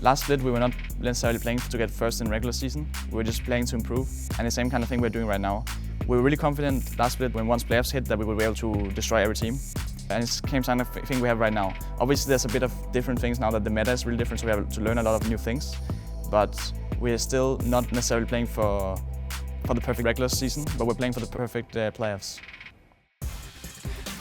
Last split, we were not necessarily playing to get first in regular season. We were just playing to improve, and the same kind of thing we're doing right now. We were really confident last split when once playoffs hit that we would be able to destroy every team. And it's the same kind of thing we have right now. Obviously, there's a bit of different things now that the meta is really different, so we have to learn a lot of new things. But we're still not necessarily playing for the perfect regular season, but we're playing for the perfect playoffs.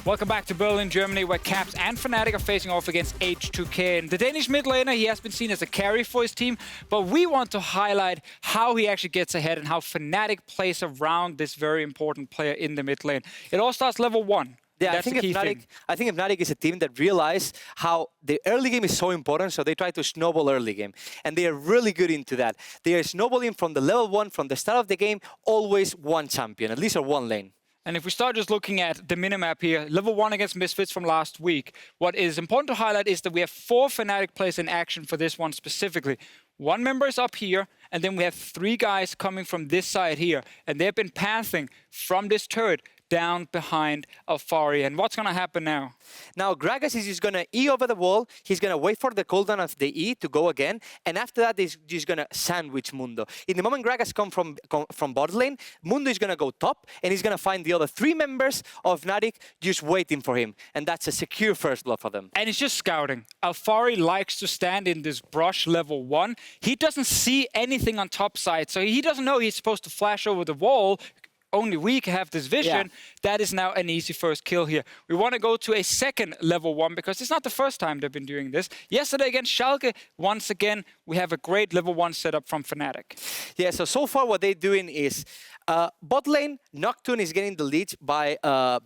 Welcome back to Berlin, Germany, where Caps and Fnatic are facing off against H2k. And the Danish mid laner, he has been seen as a carry for his team, but we want to highlight how he actually gets ahead and how Fnatic plays around this very important player in the mid lane. It all starts level 1. Yeah, I think Fnatic is a team that realized how the early game is so important, so they try to snowball early game. And they are really good into that. They are snowballing from the level 1, from the start of the game, always one champion, at least or one lane. And if we start just looking at the minimap here, level 1 against Misfits from last week, what is important to highlight is that we have 4 Fnatic players in action for this one specifically. 1 member is up here, and then we have 3 guys coming from this side here. And they've been pathing from this turret down behind Alphari. And what's going to happen now? Now, Gragas is just going to E over the wall. He's going to wait for the cooldown of the E to go again. And after that, he's just going to sandwich Mundo. In the moment Gragas come from bot lane, Mundo is going to go top, and he's going to find the other 3 members of Fnatic just waiting for him. And that's a secure first blood for them. And he's just scouting. Alphari likes to stand in this brush level 1. He doesn't see anything on top side, so he doesn't know he's supposed to flash over the wall. Only we can have this vision. Yeah. That is now an easy first kill here. We want to go to a second level 1 because it's not the first time they've been doing this. Yesterday against Schalke, once again, we have a great level 1 setup from Fnatic. Yeah, so far what they're doing is bot lane, Nocturne is getting the lead by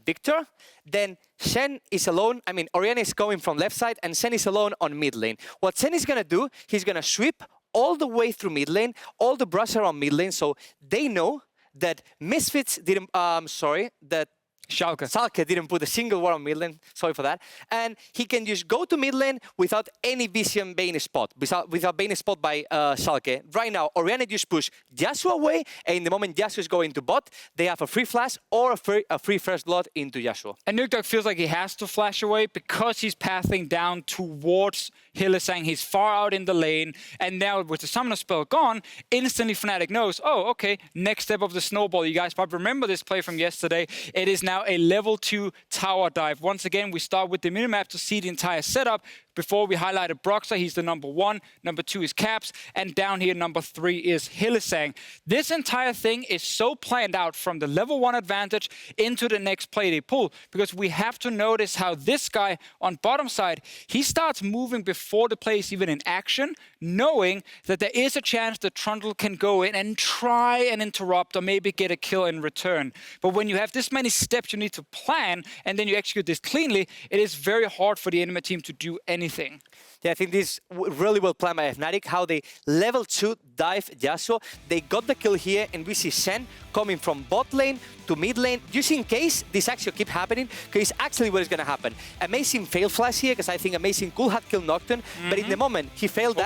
Victor. Then Shen is alone. I mean, Araneae is going from left side and Shen is alone on mid lane. What Shen is going to do, he's going to sweep all the way through mid lane, all the brush around mid lane, so they know that Misfits didn't, that Schalke didn't put a single ward on mid lane, sorry for that. And he can just go to mid lane without any vision Bane spot, without Bane spot by Schalke. Right now, Araneae just push Yasuo away, and in the moment Yasuo is going to bot, they have a free flash or a free first blood into Yasuo. And Nukdog feels like he has to flash away because he's pathing down towards Hylissang. He's far out in the lane, and now with the summoner spell gone, instantly Fnatic knows, oh, okay, next step of the snowball, you guys probably remember this play from yesterday. It is now a level 2 tower dive. Once again, we start with the minimap to see the entire setup. Before we highlighted Broxah, he's the number 1. Number 2 is Caps. And down here, number 3 is Hylissang. This entire thing is so planned out from the level 1 advantage into the next play they pull. Because we have to notice how this guy on bottom side, he starts moving before the play is even in action, knowing that there is a chance that Trundle can go in and try and interrupt or maybe get a kill in return. But when you have this many steps you need to plan and then you execute this cleanly, it is very hard for the enemy team to do anything. Yeah, I think this is really well planned by Fnatic, how they level 2 dive Yasuo. They got the kill here, and we see Shen coming from bot lane to mid lane, just in case this actually keep happening, because it's actually what is going to happen. Amazing fail flash here, because I think Amazing could have killed Nocturne, but in the moment he failed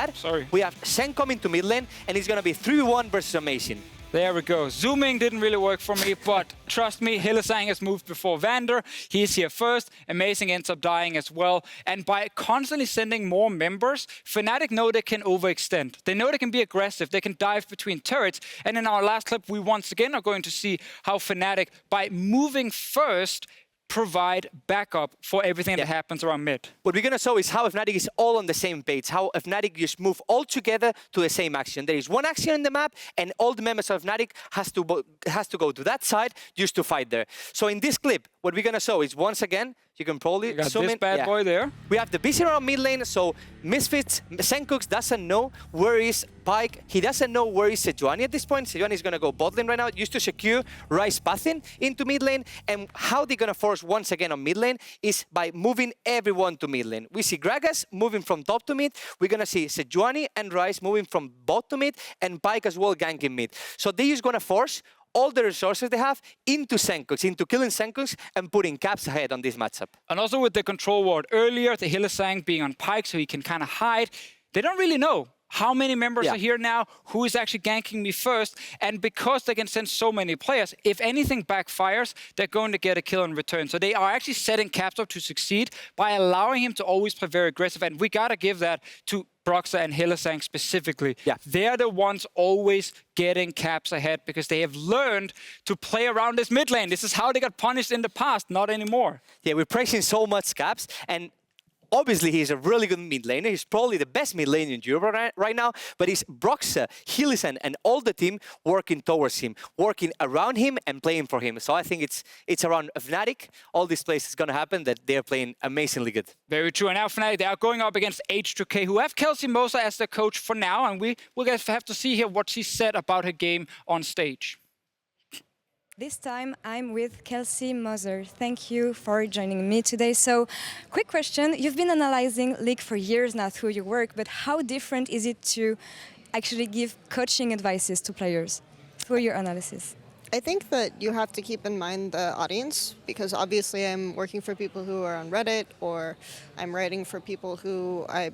we have Shen coming to mid lane, and it's going to be 3v1 versus Amazing. There we go. Zooming didn't really work for me, but trust me, Hylissang has moved before Vander. He's here first. Amazing ends up dying as well. And by constantly sending more members, Fnatic know they can overextend. They know they can be aggressive. They can dive between turrets. And in our last clip, we once again are going to see how Fnatic, by moving first, provide backup for everything that happens around mid. What we're going to show is how Fnatic is all on the same page, how Fnatic just move all together to the same action. There is one action in the map, and all the members of Fnatic has to go to that side just to fight there. So in this clip, what we're going to show is, once again, you can probably zoom in. This bad boy there. We have the vision around mid lane, so Misfits, Sencooks doesn't know where is Pyke. He doesn't know where is Sejuani at this point. Sejuani is going to go bot lane right now, just to secure Ryze pathing into mid lane. And how they're going to force once again on mid lane is by moving everyone to mid lane. We see Gragas moving from top to mid. We're going to see Sejuani and Ryze moving from bot to mid, and Pyke as well ganking mid. So they're just going to force all the resources they have into Sencooks, into killing Sencooks and putting Caps ahead on this matchup. And also with the control ward earlier, the Hylissang being on Pyke so he can kind of hide, they don't really know how many members are here now, who is actually ganking me first, and because they can send so many players, if anything backfires, they're going to get a kill in return. So they are actually setting Caps up to succeed by allowing him to always play very aggressive, and we gotta give that to Broxah and Hylissang specifically. Yeah. They're the ones always getting Caps ahead because they have learned to play around this mid lane. This is how they got punished in the past, not anymore. Yeah, we're praising so much Caps, and obviously he's a really good mid laner. He's probably the best mid laner in Europe right now, but it's Broxah, Hylissang, and all the team working towards him, working around him and playing for him. So I think it's around Fnatic. All these plays is going to happen that they're playing amazingly good. Very true. And now Fnatic, they are going up against H2k, who have Kelsey Moser as their coach for now, and we'll have to see here what she said about her game on stage. This time I'm with Kelsey Moser. Thank you for joining me today. So, quick question. You've been analyzing League for years now through your work, but how different is it to actually give coaching advices to players through your analysis? I think that you have to keep in mind the audience, because obviously I'm working for people who are on Reddit, or I'm writing for people who I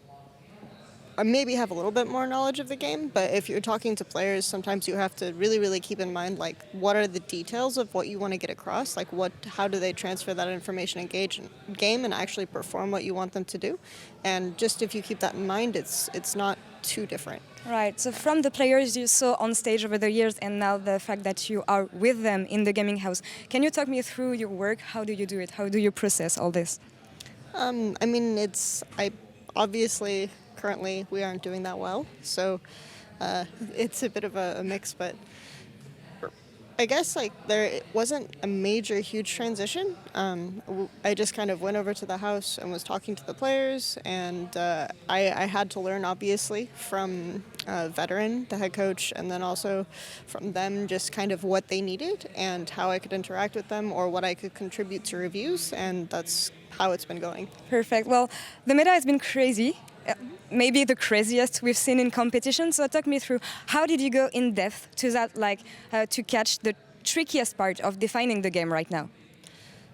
maybe have a little bit more knowledge of the game, but if you're talking to players, sometimes you have to really keep in mind, like, what are the details of what you want to get across, like how do they transfer that information, engage in game, and actually perform what you want them to do. And just if you keep that in mind, it's not too different. Right, so from the players you saw on stage over the years and now the fact that you are with them in the gaming house, can you talk me through your work? How do you do it? How do you process all this? I mean, obviously currently we aren't doing that well, so it's a bit of a mix, but I guess like there wasn't a major huge transition. I just kind of went over to the house and was talking to the players, and I had to learn obviously from Veteran, the head coach, and then also from them just kind of what they needed and how I could interact with them or what I could contribute to reviews, and that's how it's been going. Perfect. Well, the meta has been crazy. Maybe the craziest we've seen in competition. So talk me through, how did you go in depth to that, like to catch the trickiest part of defining the game right now?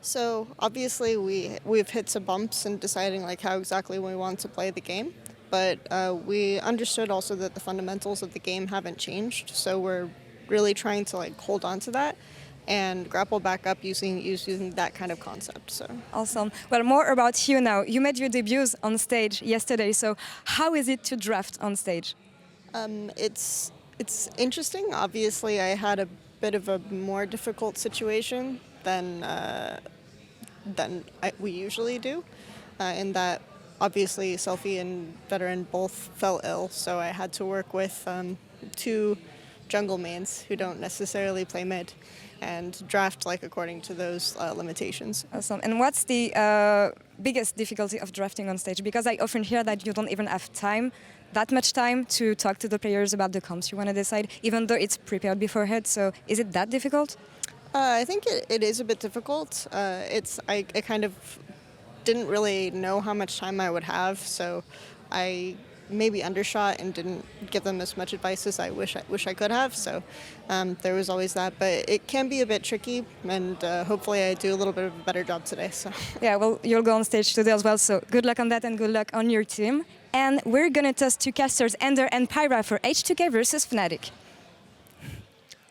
So obviously we've hit some bumps in deciding like how exactly we want to play the game, but we understood also that the fundamentals of the game haven't changed. So we're really trying to like hold on to that and grapple back up using that kind of concept. So awesome. Well, more about you now. You made your debuts on stage yesterday. So how is it to draft on stage? It's interesting. Obviously, I had a bit of a more difficult situation than we usually do, in that obviously Selfie and Veteran both fell ill, so I had to work with two jungle mains who don't necessarily play mid, and draft like according to those limitations. Awesome. And what's the biggest difficulty of drafting on stage? Because I often hear that you don't even have that much time to talk to the players about the comps you want to decide, even though it's prepared beforehand. So is it that difficult? I think it is a bit difficult. I kind of didn't really know how much time I would have, so I maybe undershot and didn't give them as much advice as I wish I could have. So there was always that, but it can be a bit tricky, and hopefully I do a little bit of a better job today. So yeah, well, you'll go on stage today as well. So good luck on that, and good luck on your team. And we're gonna toss two casters, Ender and Pyra, for H2k versus Fnatic.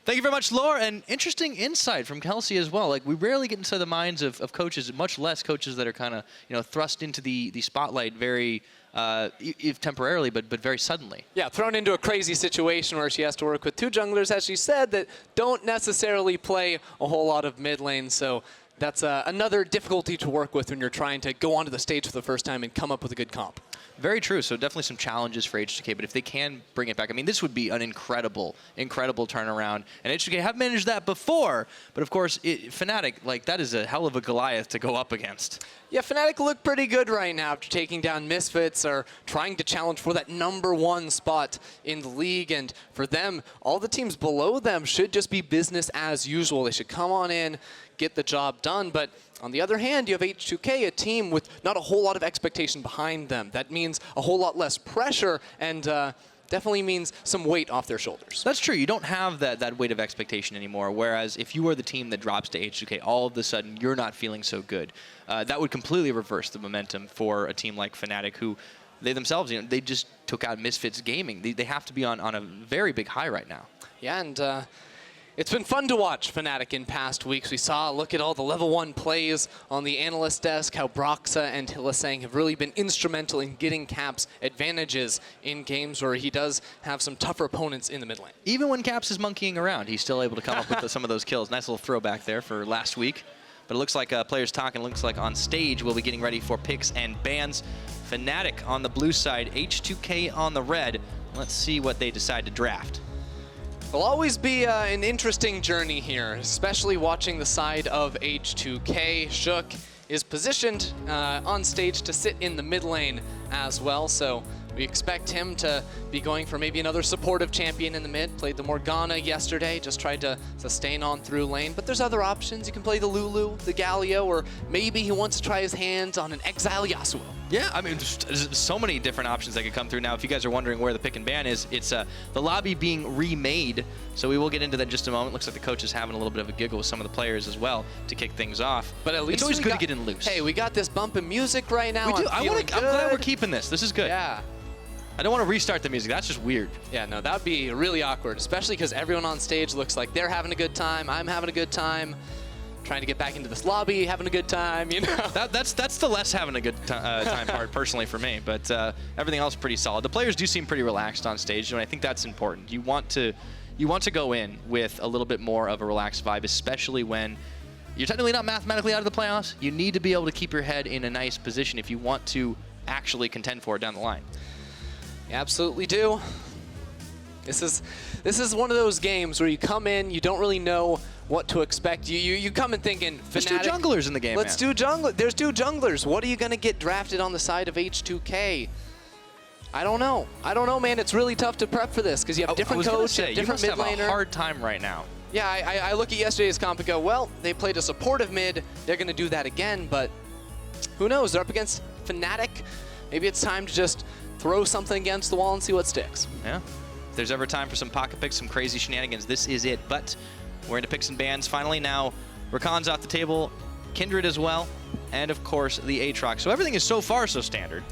Thank you very much, Laure, and interesting insight from Kelsey as well. Like, we rarely get inside the minds of coaches, much less coaches that are kind of, thrust into the spotlight very, if temporarily, but very suddenly. Yeah, thrown into a crazy situation where she has to work with two junglers, as she said, that don't necessarily play a whole lot of mid lane. So that's another difficulty to work with when you're trying to go onto the stage for the first time and come up with a good comp. Very true. So definitely some challenges for H2k, but if they can bring it back, I mean, this would be an incredible turnaround. And H2k have managed that before, but of course, Fnatic, like, that is a hell of a Goliath to go up against. Yeah, Fnatic look pretty good right now after taking down Misfits, or trying to challenge for that #1 spot in the league. And for them, all the teams below them should just be business as usual. They should come on in, get the job done. But on the other hand, you have H2k, a team with not a whole lot of expectation behind them. That means a whole lot less pressure, and definitely means some weight off their shoulders. That's true. You don't have that weight of expectation anymore, whereas if you are the team that drops to H2k, all of a sudden you're not feeling so good. That would completely reverse the momentum for a team like Fnatic, who they themselves, they just took out Misfits Gaming. They have to be on a very big high right now. Yeah, and it's been fun to watch Fnatic in past weeks. We saw, look at all the level 1 plays on the Analyst desk, how Broxah and Hylissang have really been instrumental in getting Caps advantages in games where he does have some tougher opponents in the mid lane. Even when Caps is monkeying around, he's still able to come up with some of those kills. Nice little throwback there for last week. But it looks like players talking. Looks like on stage we'll be getting ready for picks and bans. Fnatic on the blue side, H2k on the red. Let's see what they decide to draft. It'll always be an interesting journey here, especially watching the side of H2k. Shook is positioned on stage to sit in the mid lane as well, so we expect him to be going for maybe another supportive champion in the mid. Played the Morgana yesterday, just tried to sustain on through lane, but there's other options. You can play the Lulu, the Galio, or maybe he wants to try his hands on an Exile Yasuo. Yeah, I mean, there's so many different options that could come through now. If you guys are wondering where the pick and ban is, it's the lobby being remade, so we will get into that in just a moment. Looks like the coach is having a little bit of a giggle with some of the players as well to kick things off. But at least it's always good to get in loose. Hey, we got this bump in music right now. We do. I'm feeling glad we're good. keeping this. This is good. Yeah. I don't want to restart the music. That's just weird. Yeah, no, that would be really awkward, especially because everyone on stage looks like they're having a good time. I'm having a good time. Trying to get back into this lobby, having a good time, you know? That's the less having a good time part, personally, for me. But everything else pretty solid. The players do seem pretty relaxed on stage, and I think that's important. You want to go in with a little bit more of a relaxed vibe, especially when you're technically not mathematically out of the playoffs. You need to be able to keep your head in a nice position if you want to actually contend for it down the line. You absolutely do. This is one of those games where you come in, you don't really know what to expect. You come in thinking, Fnatic, there's two junglers in the game. Let's do jungle. There's two junglers. What are you gonna get drafted on the side of H2k? I don't know. I don't know, man. It's really tough to prep for this because you have different coaches, different mid laner. You have a hard time right now. Yeah, I look at yesterday's comp and go, well, they played a supportive mid. They're gonna do that again, but who knows? They're up against Fnatic. Maybe it's time to just throw something against the wall and see what sticks. Yeah. If there's ever time for some pocket picks, some crazy shenanigans, this is it. But we're into picks and bans finally. Now, Rakan's off the table, Kindred as well, and of course the Aatrox. So everything is so far so standard.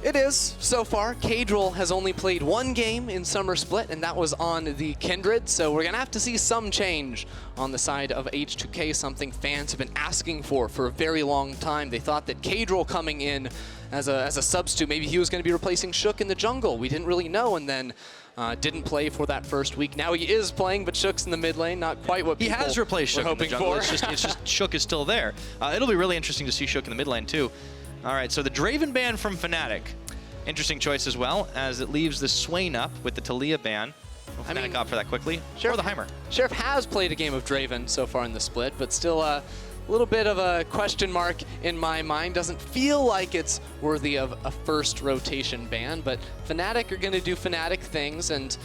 It is, so far. Caedrel has only played one game in Summer Split, and that was on the Kindred, so we're gonna have to see some change on the side of H2k, something fans have been asking for a very long time. They thought that Caedrel coming in as a substitute, maybe he was gonna be replacing Shook in the jungle. We didn't really know, and then didn't play for that first week. Now he is playing, but Shook's in the mid lane, not quite what people He has replaced Shook were in the hoping jungle. for. It's just Shook is still there. It'll be really interesting to see Shook in the mid lane too. All right, so the Draven Ban from Fnatic. Interesting choice as well, as it leaves the Swain up with the Taliyah ban. Fnatic mean, got for that quickly. Sheriff, or the Heimer. Sheriff has played a game of Draven so far in the split, but still a little bit of a question mark in my mind. Doesn't feel like it's worthy of a first rotation ban, but Fnatic are going to do Fnatic things, and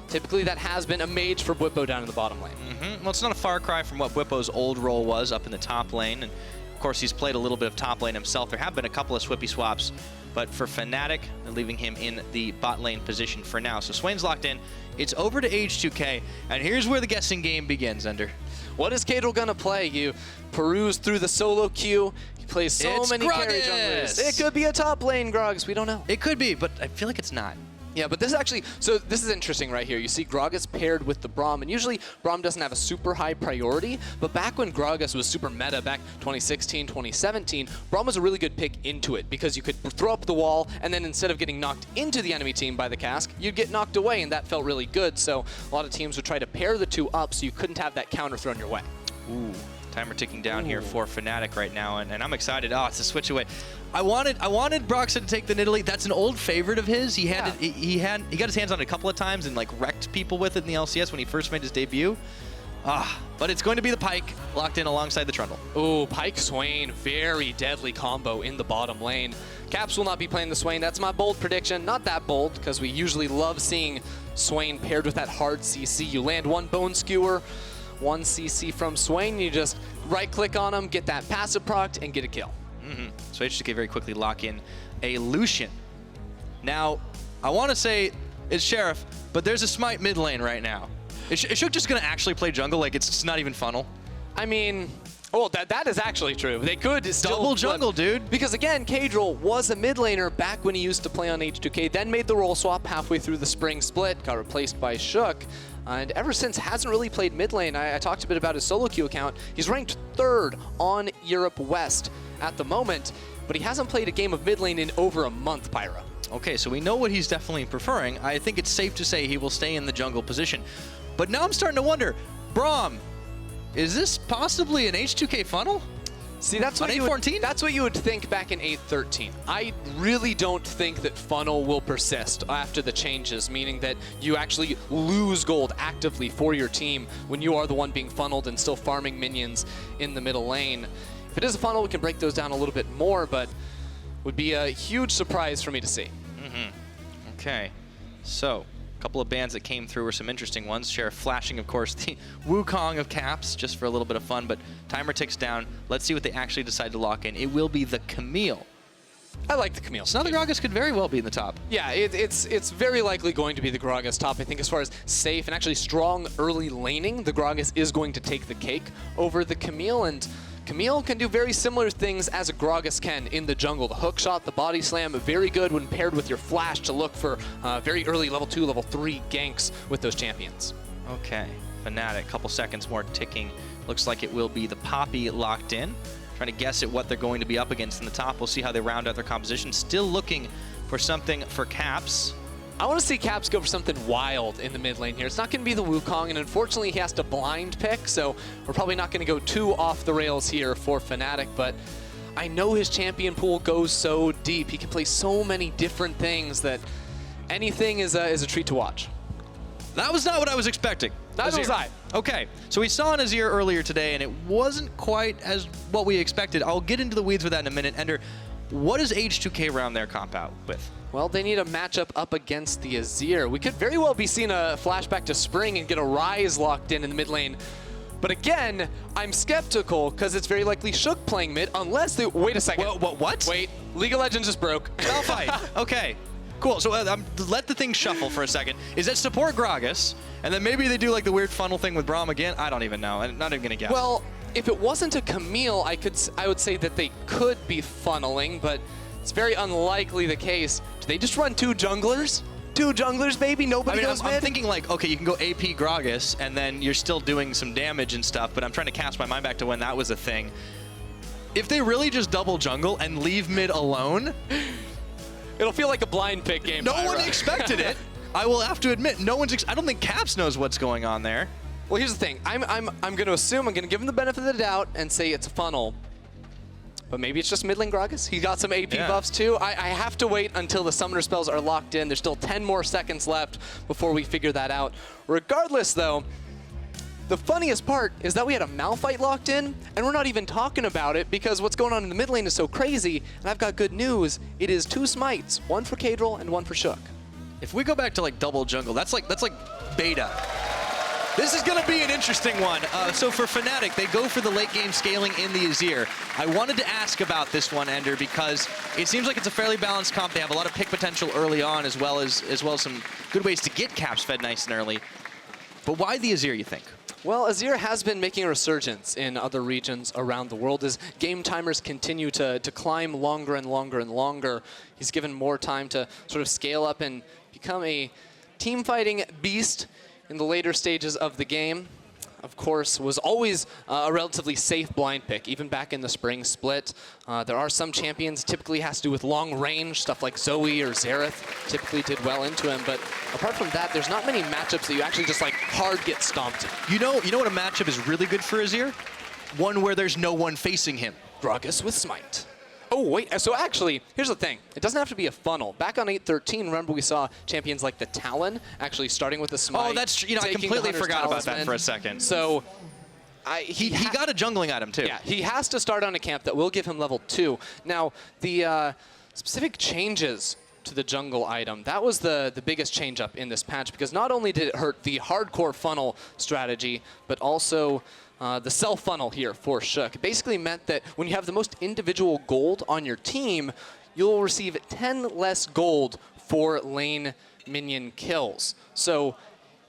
typically that has been a mage for Bwipo down in the bottom lane. Well, it's not a far cry from what Bwipo's old role was up in the top lane, and of course he's played a little bit of top lane himself. There have been a couple of Swippy swaps, but for Fnatic, they're leaving him in the bot lane position for now. So Swain's locked in. It's over to H2k, and here's where the guessing game begins, Ender. What is Caedrel gonna play? You peruse through the solo queue. He plays so many carry junglers. It could be a top lane Gragas. We don't know. It could be, but I feel like it's not. Yeah, but this is actually, so this is interesting right here. You see Gragas paired with the Braum, and usually Braum doesn't have a super high priority, but back when Gragas was super meta, back 2016, 2017, Braum was a really good pick into it because you could throw up the wall, and then instead of getting knocked into the enemy team by the cask, you'd get knocked away, and that felt really good. So a lot of teams would try to pair the two up so you couldn't have that counter thrown your way. Ooh. Timer ticking down here for Fnatic right now, and I'm excited. Oh, it's a switch away. I wanted Broxah to take the Nidalee. That's an old favorite of his. He got his hands on it a couple of times and like wrecked people with it in the LCS when he first made his debut. But it's going to be the Pyke locked in alongside the Trundle. Ooh, Pyke Swain, very deadly combo in the bottom lane. Caps will not be playing the Swain. That's my bold prediction. Not that bold, because we usually love seeing Swain paired with that hard CC. You land one Bone Skewer, one CC from Swain, you just right-click on him, get that passive proc, and get a kill. So H2k very quickly lock in a Lucian. Now, I want to say it's Sheriff, but there's a Smite mid lane right now. Is Shook just going to actually play jungle like it's not even funnel? I mean, Oh, that is actually true. They could still Double jungle, dude. Because again, Caedrel was a mid laner back when he used to play on H2k, then made the role swap halfway through the spring split, got replaced by Shook, and ever since hasn't really played mid lane. I talked a bit about his solo queue account. He's ranked 3rd on Europe West at the moment, but he hasn't played a game of mid lane in over a month, Pyra. Okay, so we know what he's definitely preferring. I think it's safe to say he will stay in the jungle position. But now I'm starting to wonder, Braum, is this possibly an H2k funnel? See, that's what, that's what you would think back in 8.13. I really don't think that funnel will persist after the changes, meaning that you actually lose gold actively for your team when you are the one being funneled and still farming minions in the middle lane. If it is a funnel, we can break those down a little bit more, but would be a huge surprise for me to see. Okay, so a couple of bans that came through were some interesting ones. Sheriff flashing, of course, the Wukong of caps, just for a little bit of fun, but timer ticks down. Let's see what they actually decide to lock in. It will be the Camille. I like the Camille. So now the Gragas could very well be in the top. Yeah, it's very likely going to be the Gragas top. I think as far as safe and actually strong early laning, the Gragas is going to take the cake over the Camille, and Camille can do very similar things as a Gragas can in the jungle. The hook shot, the body slam, very good when paired with your flash to look for very early level 2, level 3 ganks with those champions. Okay, Fnatic, couple seconds more ticking. Looks like it will be the Poppy locked in. Trying to guess at what they're going to be up against in the top. We'll see how they round out their composition. Still looking for something for Caps. I want to see Caps go for something wild in the mid lane here. It's not going to be the Wukong, and unfortunately he has to blind pick, so we're probably not going to go too off the rails here for Fnatic, but I know his champion pool goes so deep. He can play so many different things that anything is a treat to watch. That was not what I was expecting. Neither was I. Okay, so we saw an Azir earlier today, and it wasn't quite as what we expected. I'll get into the weeds with that in a minute. Ender, what does H2k round their comp out with? Well, they need a matchup up against the Azir. We could very well be seeing a flashback to Spring and get a Ryze locked in the mid lane. But again, I'm skeptical because it's very likely Shook playing mid unless they... Wait a second. What? Wait, League of Legends just broke. Malphite. Okay. Cool, so let the thing shuffle for a second. Is that support Gragas, and then maybe they do like the weird funnel thing with Braum again? I don't even know. I'm not even gonna guess. Well, if it wasn't a Camille, I would say that they could be funneling, but it's very unlikely the case. Do they just run 2 junglers? 2 junglers, baby? Nobody goes mid? I'm thinking like, okay, you can go AP Gragas, and then you're still doing some damage and stuff, but I'm trying to cast my mind back to when that was a thing. If they really just double jungle and leave mid alone... It'll feel like a blind pick game. No one expected it. I will have to admit, I don't think Caps knows what's going on there. Well, here's the thing. I'm going to assume, I'm going to give him the benefit of the doubt and say it's a funnel. But maybe it's just mid lane Gragas. He got some AP buffs too. I have to wait until the summoner spells are locked in. There's still 10 more seconds left before we figure that out. Regardless, though, the funniest part is that we had a Malphite locked in, and we're not even talking about it because what's going on in the mid lane is so crazy, and I've got good news. It is 2 smites, one for Caedrel and one for Shook. If we go back to like double jungle, that's like beta. This is going to be an interesting one. So for Fnatic, they go for the late game scaling in the Azir. I wanted to ask about this one, Ender, because it seems like it's a fairly balanced comp. They have a lot of pick potential early on, as well as some good ways to get Caps fed nice and early. But why the Azir, you think? Well, Azir has been making a resurgence in other regions around the world as game timers continue to climb longer and longer and longer. He's given more time to sort of scale up and become a team fighting beast in the later stages of the game. Of course, was always a relatively safe blind pick, even back in the spring split. There are some champions, typically has to do with long range, stuff like Zoe or Xerath typically did well into him, but apart from that, there's not many matchups that you actually just like hard get stomped in. You know what a matchup is really good for Azir? One where there's no one facing him. Gragas with Smite. Oh, wait, so actually, here's the thing. It doesn't have to be a funnel. Back on 8.13, remember we saw champions like the Talon actually starting with the Smite. Oh, that's true. I completely forgot about that for a second. So, he got a jungling item, too. Yeah, he has to start on a camp that will give him level 2. Now, the specific changes to the jungle item, that was the biggest change up in this patch, because not only did it hurt the hardcore funnel strategy, but also the self funnel here for Shook. It basically meant that when you have the most individual gold on your team, you'll receive 10 less gold for lane minion kills. So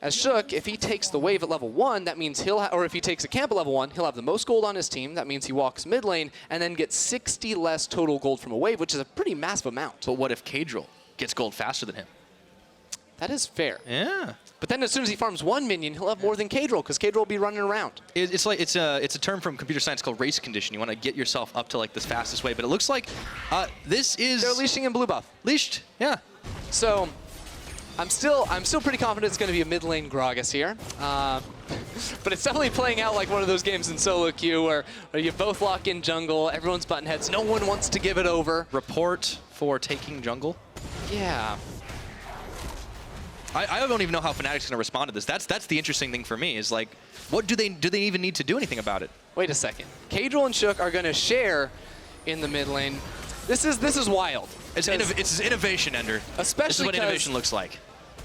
as Shook, if he takes the wave at level 1, that means or if he takes a camp at level 1, he'll have the most gold on his team. That means he walks mid lane and then gets 60 less total gold from a wave, which is a pretty massive amount. But what if Caedrel gets gold faster than him? That is fair. Yeah. But then as soon as he farms 1 minion, he'll have more than Caedrel, because Caedrel will be running around. It's a term from computer science called race condition. You want to get yourself up to like the fastest way, but it looks like this is... They're leashing in blue buff. Leashed, yeah. So I'm still pretty confident it's going to be a mid lane Gragas here. But it's definitely playing out like one of those games in solo queue where you both lock in jungle, everyone's button heads, no one wants to give it over. Report for taking jungle. Yeah. I don't even know how Fnatic's going to respond to this. That's the interesting thing for me is like, what do they even need to do anything about it? Wait a second. Caedrel and Shook are going to share in the mid lane. This is wild. It's innovation, Ender. Especially this is what innovation looks like.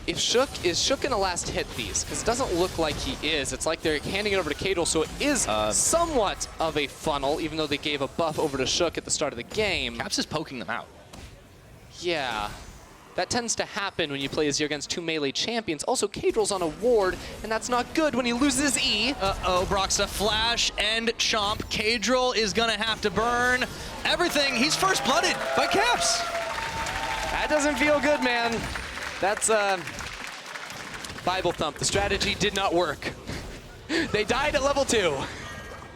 If Shook going to last hit these? Because it doesn't look like he is. It's like they're handing it over to Caedrel, so it is somewhat of a funnel, even though they gave a buff over to Shook at the start of the game. Caps is poking them out. Yeah. That tends to happen when you play Azir against 2 melee champions. Also, Caedrel's on a ward, and that's not good when he loses E. Uh-oh, Broxah flash and chomp. Caedrel is gonna have to burn everything. He's first blooded by Caps. That doesn't feel good, man. That's Bible thump. The strategy did not work. They died at level 2.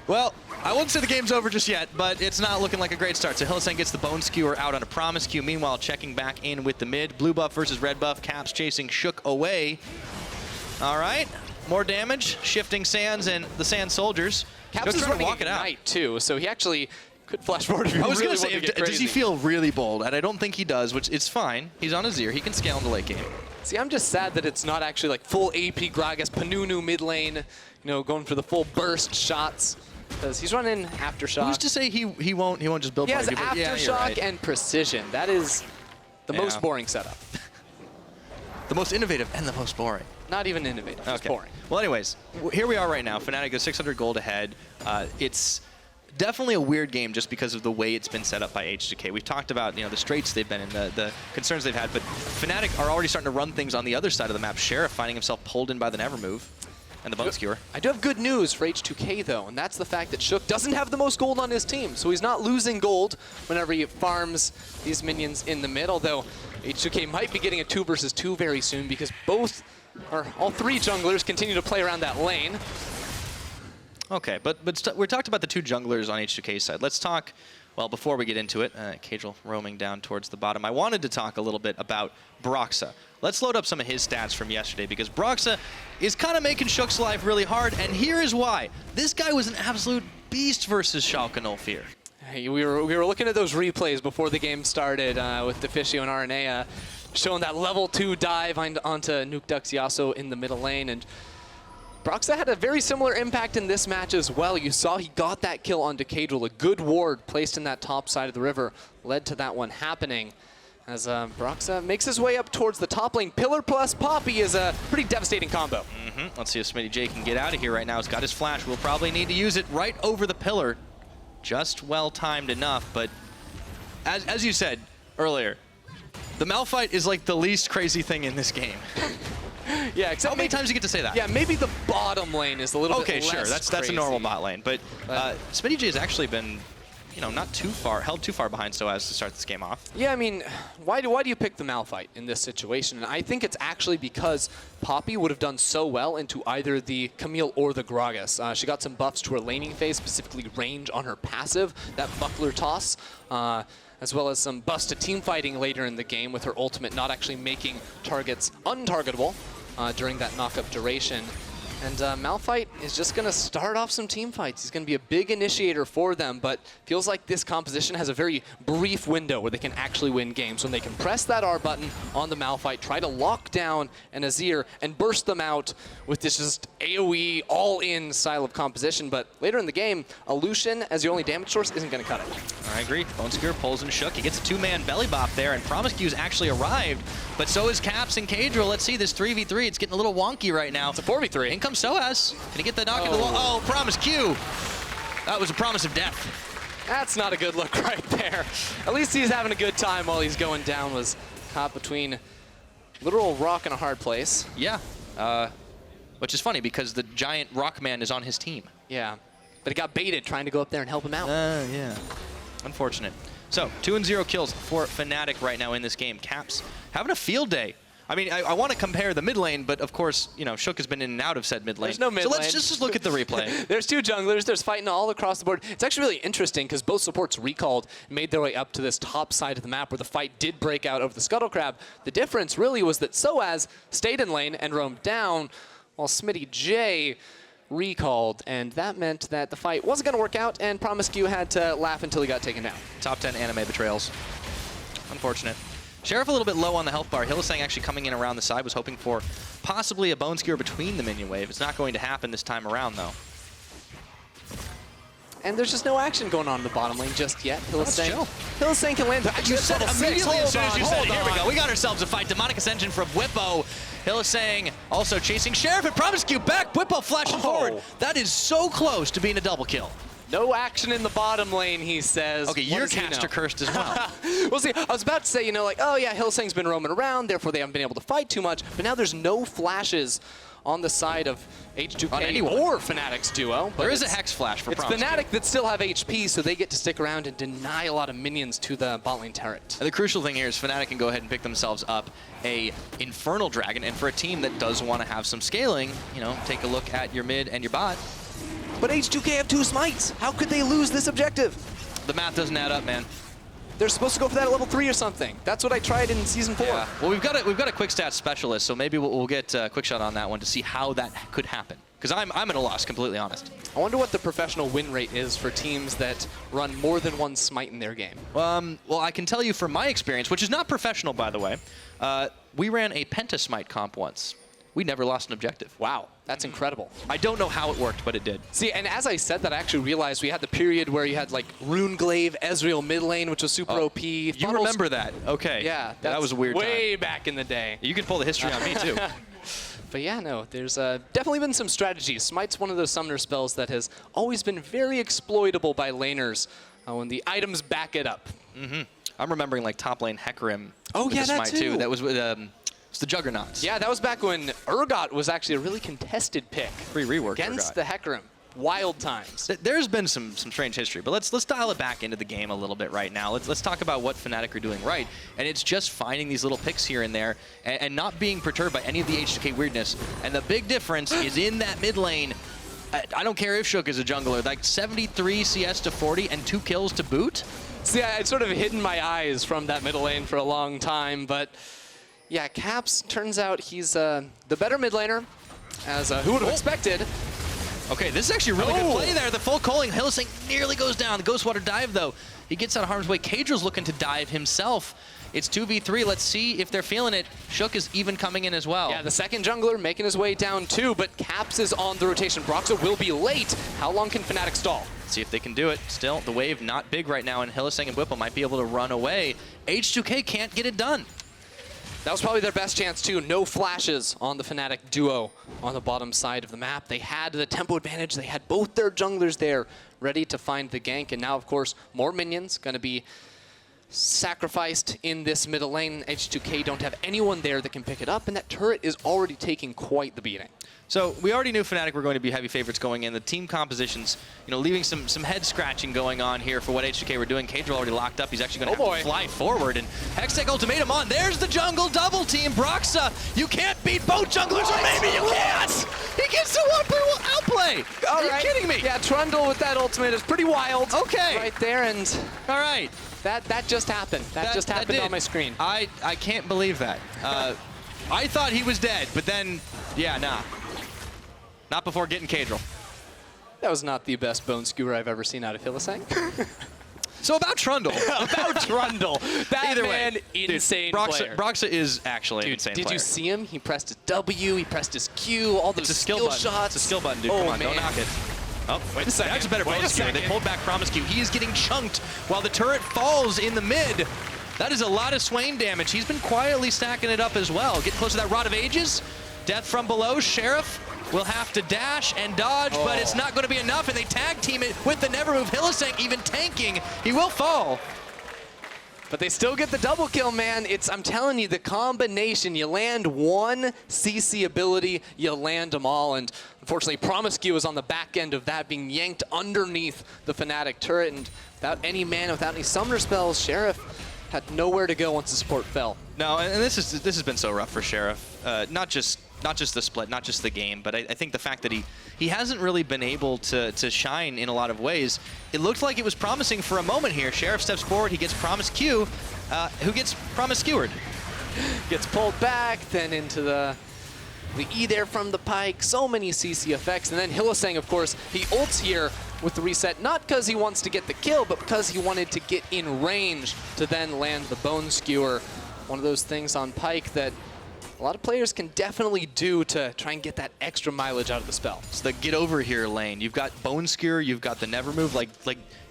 Well, I wouldn't say the game's over just yet, but it's not looking like a great start. So Hylissang gets the Bone Skewer out on a Promisq. Meanwhile, checking back in with the mid. Blue buff versus red buff. Caps chasing Shook away. All right, more damage. Shifting Sands and the Sand Soldiers. Caps is running Ignite too, so he actually could flash forward if he I was really going to say, does he feel really bold? And I don't think he does, which is fine. He's on Azir. He can scale in the late game. See, I'm just sad that it's not actually like full AP Gragas, Panunu mid lane, you know, going for the full burst shots. Because he's running Aftershock. Who's to say he won't just build? He has Aftershock right. And Precision. That is the most boring setup. The most innovative and the most boring. Not even innovative, just boring. Well, anyways, here we are right now. Fnatic goes 600 gold ahead. It's definitely a weird game just because of the way it's been set up by H2k. We've talked about the straits they've been in, the concerns they've had, but Fnatic are already starting to run things on the other side of the map. Sheriff finding himself pulled in by the Nevermove. And the Bone Skewer. I do have good news for H2k though, and that's the fact that Shook doesn't have the most gold on his team, so he's not losing gold whenever he farms these minions in the mid, although H2k might be getting a 2 versus 2 very soon because all 3 junglers continue to play around that lane. Okay, but we talked about the 2 junglers on H2k's side. Let's talk, well, before we get into it, Caedrel roaming down towards the bottom. I wanted to talk a little bit about Broxah. Let's load up some of his stats from yesterday because Broxah is kind of making Shook's life really hard, and here is why. This guy was an absolute beast versus Schalke 04. Hey, we were looking at those replays before the game started with Deficio and Araneae, showing that level 2 dive onto Nuke Dux Yasuo in the middle lane, and Broxah had a very similar impact in this match as well. You saw he got that kill onto Caedrel. A good ward placed in that top side of the river led to that one happening. As Broxah makes his way up towards the top lane. Pillar plus Poppy is a pretty devastating combo. Let's see if Smittyj can get out of here right now. He's got his flash. We'll probably need to use it right over the pillar. Just well-timed enough, but as you said earlier, the Malphite is like the least crazy thing in this game. Yeah, except how many times do you get to say that? Yeah, maybe the bottom lane is a little bit less Okay, sure, that's a normal bot lane, but Smittyj has actually been, not too far, held too far behind sOAZ to start this game off. Yeah, I mean, why do you pick the Malphite in this situation? And I think it's actually because Poppy would have done so well into either the Camille or the Gragas. She got some buffs to her laning phase, specifically range on her passive, that buckler toss, as well as some buffs to team fighting later in the game with her ultimate not actually making targets untargetable during that knock-up duration. And Malphite is just going to start off some team fights. He's going to be a big initiator for them, but feels like this composition has a very brief window where they can actually win games. When they can press that R button on the Malphite, try to lock down an Azir, and burst them out with this just AoE, all-in style of composition. But later in the game, a Lucian as your only damage source isn't going to cut it. I agree. Bone Skewer pulls and Shook. He gets a 2-man belly bop there, and Promisq's actually arrived, but so is Caps and Caedrel. Let's see this 3v3. It's getting a little wonky right now. It's a 4v3. In comes sOAZ. Can he get the knock into the wall? Oh, Promisq. That was a promise of death. That's not a good look right there. At least he's having a good time while he's going down. Was caught between literal rock and a hard place. Yeah. which is funny because the giant Rockman is on his team. Yeah, but he got baited trying to go up there and help him out. Yeah. Unfortunate. So, 2-0 kills for Fnatic right now in this game. Caps having a field day. I mean, I want to compare the mid lane, but of course, you know, Shook has been in and out of said mid lane. There's no mid lane. So let's just look at the replay. There's two junglers. There's fighting all across the board. It's actually really interesting because both supports recalled and made their way up to this top side of the map where the fight did break out over the Scuttle Crab. The difference really was that sOAZ stayed in lane and roamed down while Smittyj recalled, and that meant that the fight wasn't going to work out, and Promisq had to laugh until he got taken down. Top 10 anime betrayals. Unfortunate. Sheriff a little bit low on the health bar. Hylissang actually coming in around the side, was hoping for possibly a bone skewer between the minion wave. It's not going to happen this time around, though. And there's just no action going on in the bottom lane just yet. Hylissang can land. You said immediately as soon as you said it. Here we go. We got ourselves a fight. Demonic Ascension from Bwipo. Hylissang also chasing Sheriff and Promisq back. Bwipo flashing forward. That is so close to being a double kill. No action in the bottom lane, he says. Okay, you're caster cursed as well. We'll see. I was about to say, you know, like, oh yeah, Hylissang's been roaming around, therefore they haven't been able to fight too much. But now there's no flashes on the side of H2k or Fnatic's duo. But there is a Hex flash for Promisq. It's Fnatic that still have HP, so they get to stick around and deny a lot of minions to the bot lane turret. And the crucial thing here is Fnatic can go ahead and pick themselves up a Infernal Dragon. And for a team that does want to have some scaling, you know, take a look at your mid and your bot. But H2k have 2 smites. How could they lose this objective? The math doesn't add up, man. They're supposed to go for that at level 3 or something. That's what I tried in Season 4. Yeah. Well, we've got a quick stats specialist, so maybe we'll get a quick shot on that one to see how that could happen. Because I'm at a loss, completely honest. I wonder what the professional win rate is for teams that run more than 1 smite in their game. Well, I can tell you from my experience, which is not professional, by the way, we ran a Pentasmite comp once. We never lost an objective. Wow, that's incredible. I don't know how it worked, but it did. See, and as I said that, I actually realized we had the period where you had like Runeglaive, Ezreal mid lane, which was super OP. You remember that? Okay. Yeah, that was a weird time. Way back in the day. You can pull the history on me, too. But yeah, no, there's definitely been some strategies. Smite's one of those summoner spells that has always been very exploitable by laners when the items back it up. Mm-hmm. I'm remembering like top lane Hecarim. Oh yeah, that Smite too. That was with it's the Juggernauts. Yeah, that was back when Urgot was actually a really contested pick. Free rework against Urgot. the Hecarim. Wild times. There's been some strange history, but let's dial it back into the game a little bit right now. Let's talk about what Fnatic are doing right, and it's just finding these little picks here and there, and not being perturbed by any of the H2k weirdness. And the big difference is in that mid lane. I don't care if Shook is a jungler, like 73 CS to 40 and 2 kills to boot. See, I'd sort of hidden my eyes from that middle lane for a long time, but yeah, Caps turns out he's the better mid laner, as who would have expected. Okay, this is actually a really good play there. The full calling. Hylissang nearly goes down. The Ghostwater dive, though. He gets out of harm's way. Caedrel's looking to dive himself. It's 2v3. Let's see if they're feeling it. Shook is even coming in as well. Yeah, the second jungler making his way down too, but Caps is on the rotation. Broxah will be late. How long can Fnatic stall? Let's see if they can do it. Still, the wave not big right now, and Hylissang and Bwipo might be able to run away. H2k can't get it done. That was probably their best chance too. No flashes on the Fnatic duo on the bottom side of the map. They had the tempo advantage. They had both their junglers there ready to find the gank. And now, of course, more minions going to be sacrificed in this middle lane. H2k don't have anyone there that can pick it up, and that turret is already taking quite the beating. So we already knew Fnatic were going to be heavy favorites going in. The team compositions, you know, leaving some head scratching going on here for what H2k were doing. Caedrel already locked up. He's actually going to have to fly forward. And Hextech ultimatum on. There's the jungle double team. Broxah, you can't beat both junglers, or maybe you can't. He gets the 1-point outplay. Are you kidding me? Yeah, Trundle with that ultimate is pretty wild. Okay. Right there, and all right. That just happened. That just happened on my screen. I can't believe that. I thought he was dead, but then, yeah, nah. Not before getting Caedrel. That was not the best bone skewer I've ever seen out of Hylissang. So about Trundle. About Trundle. That Either man, way, insane dude, player. Broxah is actually an insane player. Did you see him? He pressed his W, he pressed his Q, all those skill shots. It's a skill button, dude. Come on, don't knock it. Oh, wait a second. That's a better bone skewer. They pulled back Promisq. He is getting chunked while the turret falls in the mid. That is a lot of Swain damage. He's been quietly stacking it up as well. Get close to that Rod of Ages. Death from below. Sheriff will have to dash and dodge, but it's not going to be enough, and they tag team it with the never move. Hylissang even tanking. He will fall. But they still get the double kill, man. I'm telling you, the combination, you land one CC ability, you land them all. And unfortunately, Promisq was on the back end of that, being yanked underneath the Fnatic turret. And without any mana, without any summoner spells, Sheriff had nowhere to go once the support fell. No, and this has been so rough for Sheriff. Not just the split, not just the game, but I think the fact that he hasn't really been able to shine in a lot of ways. It looked like it was promising for a moment here. Sheriff steps forward, he gets Promisq, who gets Promisq-skewered. Gets pulled back, then into the E there from the Pyke. So many CC effects, and then Hylissang, of course, he ults here with the reset, not because he wants to get the kill, but because he wanted to get in range to then land the Bone Skewer. One of those things on Pyke that a lot of players can definitely do to try and get that extra mileage out of the spell. It's the get over here lane. You've got Bone Skewer, you've got the Never Move. Like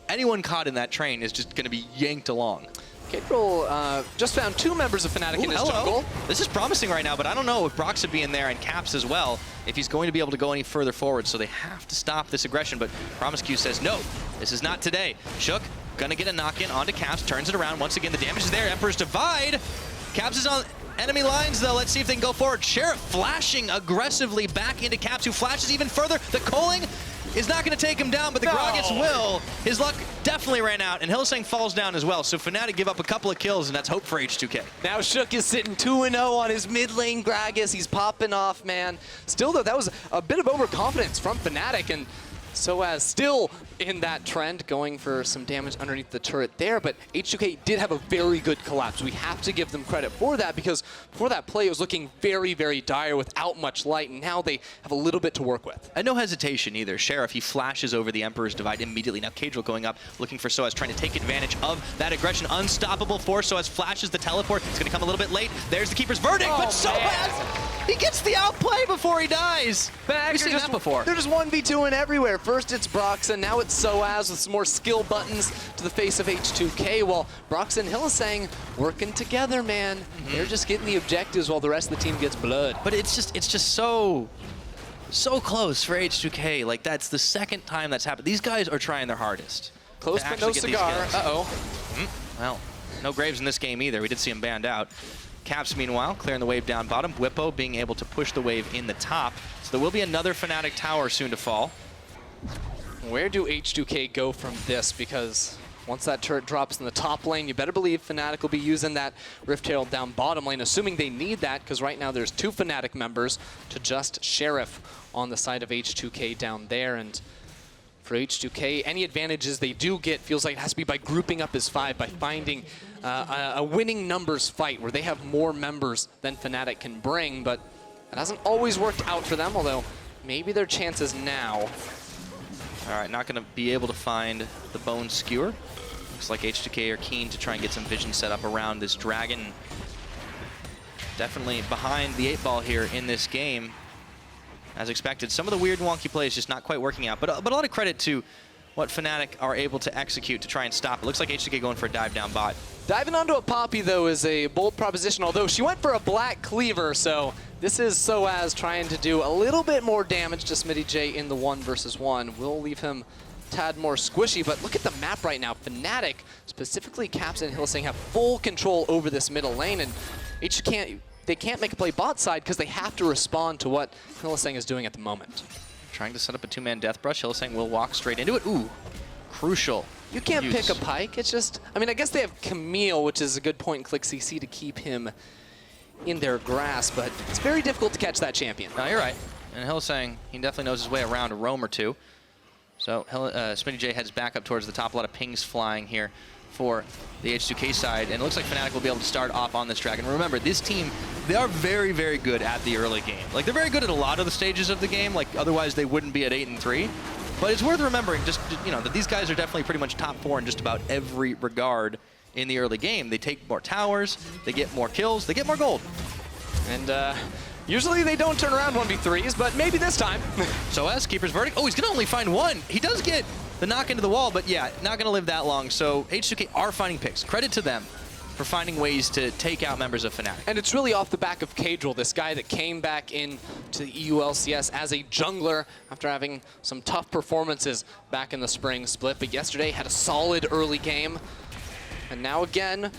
anyone caught in that train is just going to be yanked along. Caedrel just found 2 members of Fnatic in his jungle. This is promising right now, but I don't know if Broxah being there and Caps as well, if he's going to be able to go any further forward. So they have to stop this aggression, but Promisq says, no, this is not today. Shook, gonna get a knock-in onto Caps, turns it around. Once again, the damage is there. Emperor's Divide. Caps is on enemy lines, though. Let's see if they can go forward. Sheriff flashing aggressively back into Caps, who flashes even further. The culling is not going to take him down, but the Gragas will. His luck definitely ran out, and Hylissang falls down as well. So Fnatic give up a couple of kills, and that's hope for H2k. Now Shook is sitting 2-0 on his mid lane Gragas. He's popping off, man. Still, though, that was a bit of overconfidence from Fnatic, and sOAZ still in that trend, going for some damage underneath the turret there, but H2k did have a very good collapse. We have to give them credit for that, because for that play, it was looking very, very dire without much light, and now they have a little bit to work with. And no hesitation either. Sheriff, he flashes over the Emperor's Divide immediately. Now Caedrel going up, looking for sOAZ, trying to take advantage of that aggression. Unstoppable force. sOAZ flashes the teleport. It's going to come a little bit late. There's the Keeper's Verdict, but sOAZ, he gets the outplay before he dies. We've seen that before. They're just 1v2ing everywhere. First it's Broxah, now it's sOAZ with some more skill buttons to the face of H2k, while Broxah and Hylissang working together, man. They're just getting the objectives while the rest of the team gets blood. But it's just so close for H2k. Like, that's the second time that's happened. These guys are trying their hardest. Close but no cigar. Uh-oh. Well, no Graves in this game either. We did see him banned out. Caps, meanwhile, clearing the wave down bottom. Bwipo being able to push the wave in the top. So there will be another Fnatic tower soon to fall. Where do H2k go from this? Because once that turret drops in the top lane, you better believe Fnatic will be using that Rift Herald down bottom lane, assuming they need that, because right now there's 2 Fnatic members to just Sheriff on the side of H2k down there. And for H2k, any advantages they do get feels like it has to be by grouping up as 5, by finding a winning numbers fight where they have more members than Fnatic can bring, but it hasn't always worked out for them, although maybe their chances now. All right, not going to be able to find the Bone Skewer. Looks like H2k are keen to try and get some vision set up around this dragon. Definitely behind the 8 ball here in this game. As expected, some of the weird wonky plays just not quite working out, but a lot of credit to what Fnatic are able to execute to try and stop it. Looks like H2k going for a dive down bot. Diving onto a Poppy, though, is a bold proposition, although she went for a Black Cleaver, so this is sOAZ trying to do a little bit more damage to Smittyj in the 1v1. We'll leave him a tad more squishy, but look at the map right now. Fnatic, specifically Caps and Hylissang, have full control over this middle lane, and they can't make a play bot side because they have to respond to what Hylissang is doing at the moment. Trying to set up a 2-man death brush. Hylissang will walk straight into it. Ooh, crucial. You can't pick a Pyke. It's just, I mean, I guess they have Camille, which is a good point-and-click CC to keep him in their grasp, but it's very difficult to catch that champion. No, you're right. And Hylissang, he definitely knows his way around a roam or two. So Smittyj heads back up towards the top. A lot of pings flying here for the H2k side, and it looks like Fnatic will be able to start off on this dragon. Remember, this team, they are very, very good at the early game. Like, they're very good at a lot of the stages of the game, like otherwise they wouldn't be at 8-3. But it's worth remembering just, you know, that these guys are definitely pretty much top 4 in just about every regard in the early game. They take more towers, they get more kills, they get more gold. And usually they don't turn around 1v3s, but maybe this time. sOAZ, Keeper's Verdict. Oh, he's going to only find 1. He does get the knock into the wall, but yeah, not going to live that long. So H2k are finding picks. Credit to them for finding ways to take out members of Fnatic. And it's really off the back of Caedrel, this guy that came back into the EU LCS as a jungler after having some tough performances back in the spring split, but yesterday had a solid early game. And now again,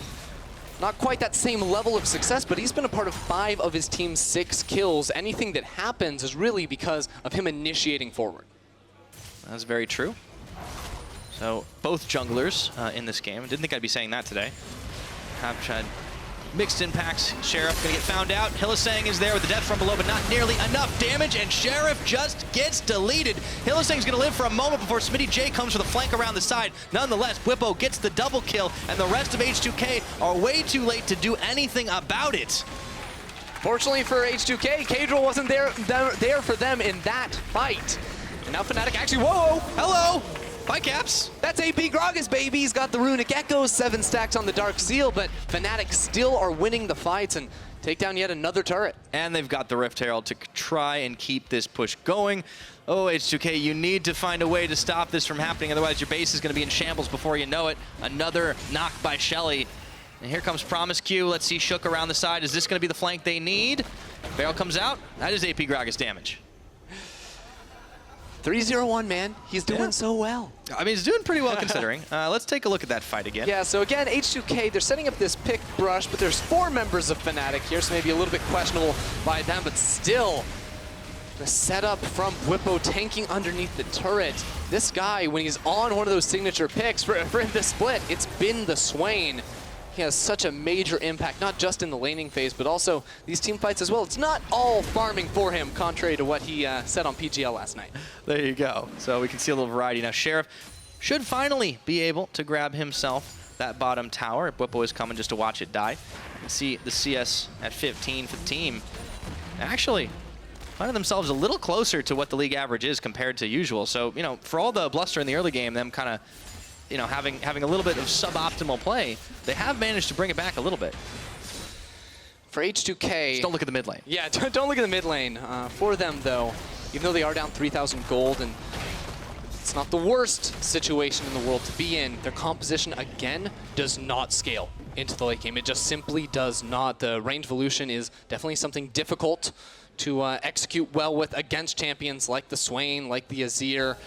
not quite that same level of success, but he's been a part of 5 of his team's 6 kills. Anything that happens is really because of him initiating forward. That's very true. So both junglers in this game. Didn't think I'd be saying that today. Have tried mixed impacts. Sheriff gonna get found out. Hylissang is there with the death from below, but not nearly enough damage, and Sheriff just gets deleted. Hylissang's gonna live for a moment before Smittyj comes for the flank around the side. Nonetheless, Bwipo gets the double kill, and the rest of H2k are way too late to do anything about it. Fortunately for H2k, Caedrel wasn't there for them in that fight. And now Fnatic actually, whoa! Hello! Bye, Caps. That's AP Gragas, baby. He's got the Runic Echoes, 7 stacks on the Dark Seal, but Fnatic still are winning the fights and take down yet another turret. And they've got the Rift Herald to try and keep this push going. Oh, H2k, you need to find a way to stop this from happening, otherwise your base is going to be in shambles before you know it. Another knock by Shelly. And here comes Promisq. Let's see Shook around the side. Is this going to be the flank they need? Barrel comes out. That is AP Gragas damage. 3-0-1, man. He's doing so well. I mean, he's doing pretty well considering. Let's take a look at that fight again. Yeah, so again, H2k, they're setting up this pick brush, but there's 4 members of Fnatic here, so maybe a little bit questionable by them, but still, the setup from Bwipo tanking underneath the turret. This guy, when he's on one of those signature picks for this split, it's been the Swain. He has such a major impact, not just in the laning phase, but also these team fights as well. It's not all farming for him, contrary to what he said on PGL last night. There you go. So we can see a little variety. Now, Sheriff should finally be able to grab himself that bottom tower. Bwipo is coming just to watch it die. You can see the CS at 15 for the team. Actually, finding themselves a little closer to what the league average is compared to usual. So, you know, for all the bluster in the early game, them kind of, you know, having a little bit of suboptimal play, they have managed to bring it back a little bit. For H2k... Just don't look at the mid lane. Yeah, don't look at the mid lane. For them, though, even though they are down 3,000 gold, and it's not the worst situation in the world to be in, their composition, again, does not scale into the late game. It just simply does not. The range evolution is definitely something difficult to execute well with against champions like the Swain, like the Azir.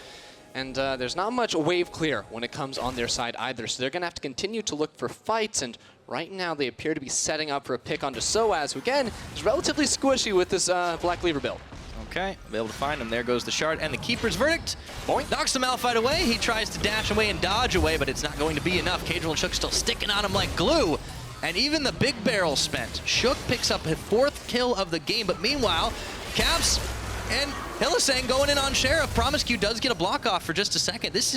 And there's not much wave clear when it comes on their side either, so they're going to have to continue to look for fights, and right now they appear to be setting up for a pick onto sOAZ, who again is relatively squishy with this Black Lever build. Okay, be able to find him. There goes the shard and the Keeper's verdict. Boink. Knocks the Malphite away. He tries to dash away and dodge away, but it's not going to be enough. Caedrel and Shook still sticking on him like glue, and even the big barrel spent. Shook picks up his 4th kill of the game, but meanwhile, Caps and Hylissang going in on Sheriff. Promisq does get a block off for just a second. It's